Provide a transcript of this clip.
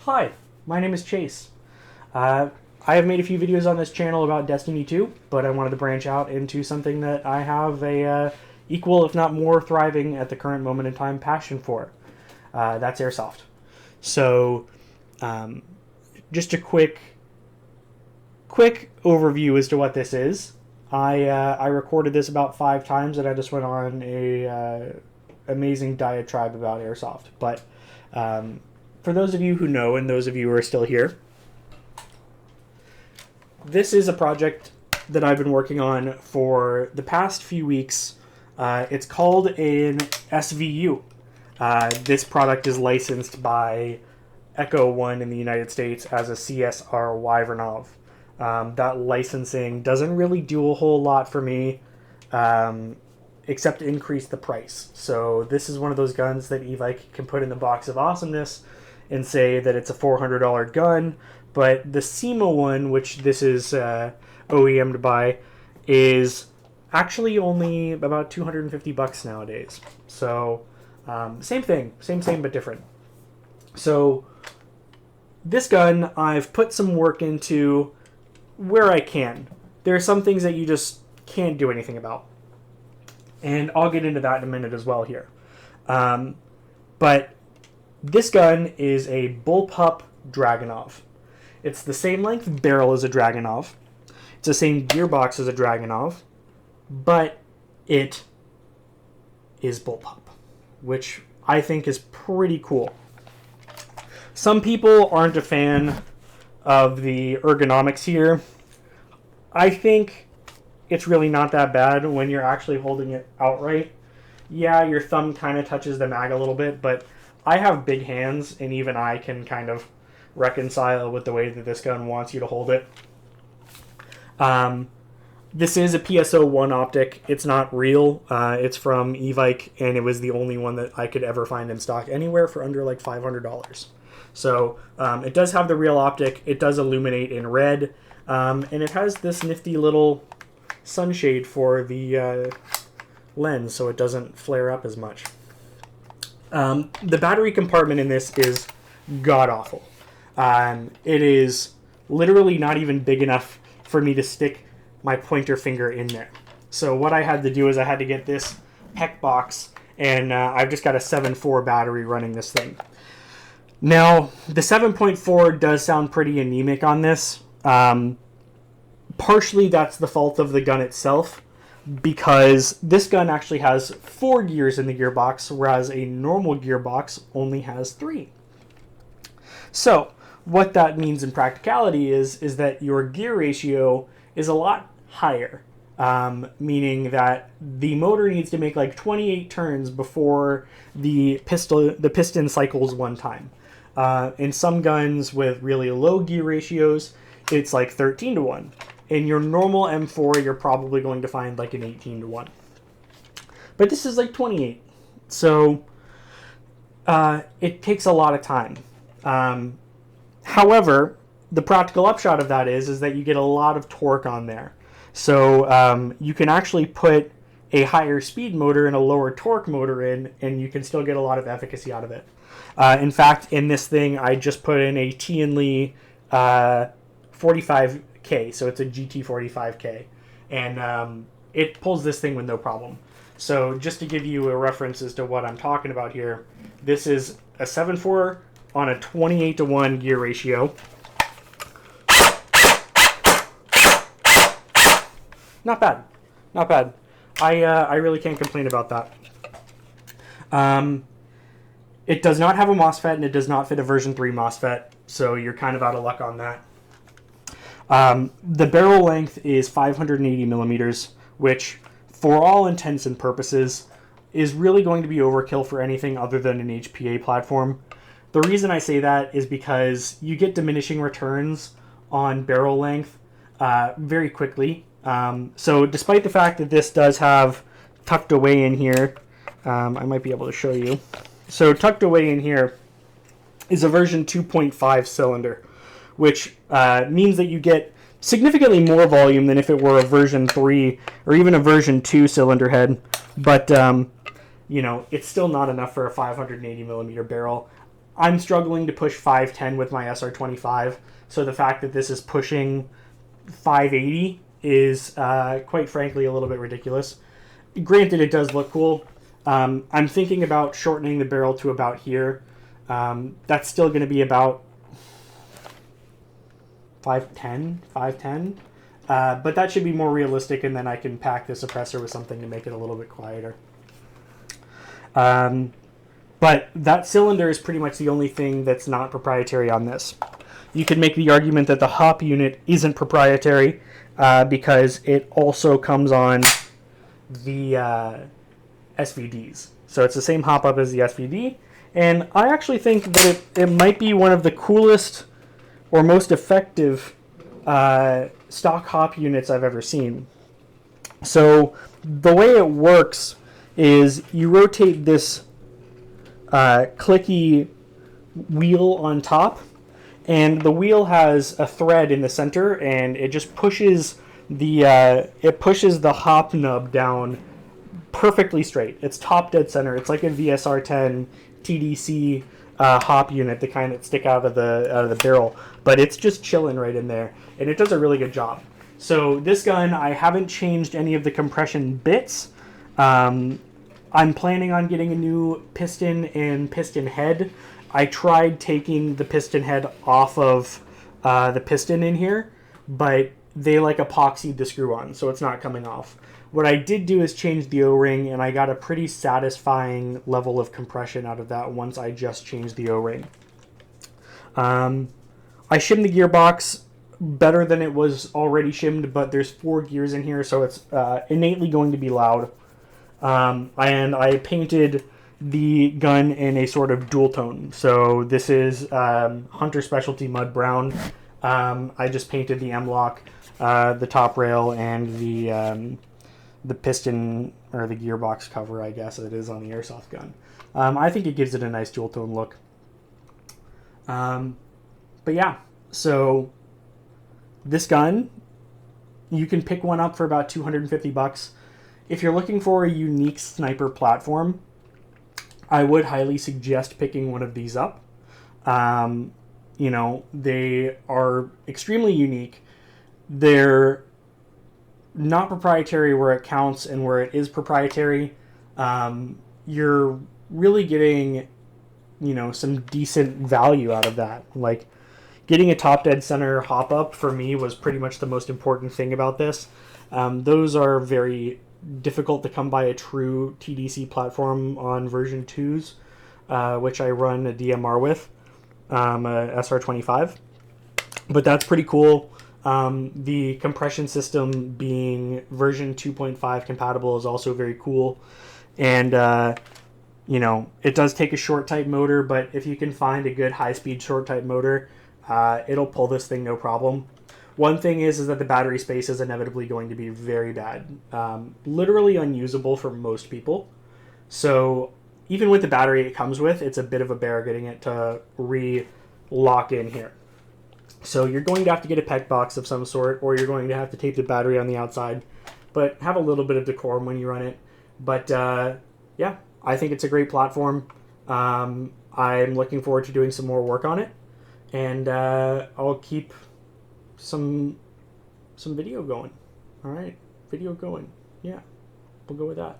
Hi, my name is Chase. I have made a few videos on this channel about Destiny 2, but I wanted to branch out into something that I have a equal, if not more, thriving at the current moment in time passion for. That's Airsoft. So, just a quick overview as to what this is. I recorded this about 5 times, and I just went on a amazing diatribe about Airsoft. But for those of you who know, and those of you who are still here, this is a project that I've been working on for the past few weeks. It's called an SVU. This product is licensed by Echo 1 in the United States as a CSR Wyvernov. That licensing doesn't really do a whole lot for me, except increase the price. So this is one of those guns that Evike can put in the box of awesomeness and say that it's a $400 gun, but the CYMA one, which this is OEM'd by, is actually only about $250 nowadays. So same thing, same but different. So this gun, I've put some work into where I can. There are some things that you just can't do anything about, and I'll get into that in a minute as well here. But this gun is a bullpup Dragunov. It's the same length barrel as a Dragunov. It's the same gearbox as a Dragunov, but it is bullpup, which I think is pretty cool. Some people aren't a fan of the ergonomics here. I think it's really not that bad when you're actually holding it outright. Yeah, your thumb kind of touches the mag a little bit, but I have big hands, and even I can kind of reconcile with the way that this gun wants you to hold it. This is a PSO-1 optic. It's not real. It's from Evike, and it was the only one that I could ever find in stock anywhere for under like $500. So it does have the real optic. It does illuminate in red, and it has this nifty little sunshade for the lens so it doesn't flare up as much. The battery compartment in this is god-awful. It is literally not even big enough for me to stick my pointer finger in there. So what I had to do is I had to get this heck box, and I've just got a 7.4 battery running this thing. Now, the 7.4 does sound pretty anemic on this. Partially that's the fault of the gun itself, because this gun actually has 4 gears in the gearbox, whereas a normal gearbox only has 3. So what that means in practicality is that your gear ratio is a lot higher, meaning that the motor needs to make like 28 turns before the piston cycles one time. In some guns with really low gear ratios, it's like 13-1. In your normal M4, you're probably going to find like an 18-1. But this is like 28. So it takes a lot of time. However, the practical upshot of that is that you get a lot of torque on there. So you can actually put a higher speed motor and a lower torque motor in, and you can still get a lot of efficacy out of it. In fact, in this thing, I just put in a T&Lee 45K, so it's a GT45K, and it pulls this thing with no problem. So just to give you a reference as to what I'm talking about here, this is a 7.4 on a 28-1 gear ratio. Not bad. Not bad. I really can't complain about that. It does not have a MOSFET, and it does not fit a version 3 MOSFET, so you're kind of out of luck on that. The barrel length is 580 millimeters, which, for all intents and purposes, is really going to be overkill for anything other than an HPA platform. The reason I say that is because you get diminishing returns on barrel length very quickly. So despite the fact that this does have tucked away in here, I might be able to show you. So tucked away in here is a version 2.5 cylinder, which means that you get significantly more volume than if it were a version 3 or even a version 2 cylinder head. But, you know, it's still not enough for a 580 millimeter barrel. I'm struggling to push 510 with my SR25, so the fact that this is pushing 580 is, quite frankly, a little bit ridiculous. Granted, it does look cool. I'm thinking about shortening the barrel to about here. That's still going to be about 510. But that should be more realistic, and then I can pack the suppressor with something to make it a little bit quieter. But that cylinder is pretty much the only thing that's not proprietary on this. You could make the argument that the hop unit isn't proprietary because it also comes on the SVDs. So it's the same hop up as the SVD. And I actually think that it might be one of the coolest or most effective stock hop units I've ever seen. So the way it works is you rotate this clicky wheel on top, and the wheel has a thread in the center, and it just pushes the hop nub down perfectly straight. It's top dead center. It's like a VSR10 TDC hop unit, the kind that stick out of the barrel, but it's just chilling right in there, and it does a really good job. So this gun, I haven't changed any of the compression bits. I'm planning on getting a new piston and piston head. I tried taking the piston head off of the piston in here, but they like epoxied the screw on, so it's not coming off. What I did do is change the O-ring, and I got a pretty satisfying level of compression out of that once I just changed the O-ring. I shimmed the gearbox better than it was already shimmed, but there's 4 gears in here, so it's innately going to be loud. And I painted the gun in a sort of dual tone. So this is Hunter Specialty Mud Brown. I just painted the M-lock, the top rail, and the piston, or the gearbox cover, I guess it is on the Airsoft gun. I think it gives it a nice dual tone look. But yeah, so this gun, you can pick one up for about $250. If you're looking for a unique sniper platform, I would highly suggest picking one of these up. You know, they are extremely unique. They're not proprietary where it counts, and where it is proprietary, you're really getting, you know, some decent value out of that. Like, getting a top dead center hop up for me was pretty much the most important thing about this. Those are very difficult to come by a true TDC platform on version 2s, which I run a DMR with, a SR25. But that's pretty cool. The compression system being version 2.5 compatible is also very cool. And, you know, it does take a short type motor, but if you can find a good high-speed short type motor, it'll pull this thing no problem. One thing is that the battery space is inevitably going to be very bad. Literally unusable for most people. So even with the battery it comes with, it's a bit of a bear getting it to re-lock in here. So you're going to have to get a PEC box of some sort, or you're going to have to tape the battery on the outside. But have a little bit of decorum when you run it. But yeah, I think it's a great platform. I'm looking forward to doing some more work on it. And I'll keep some video going. All right, video going. Yeah, we'll go with that.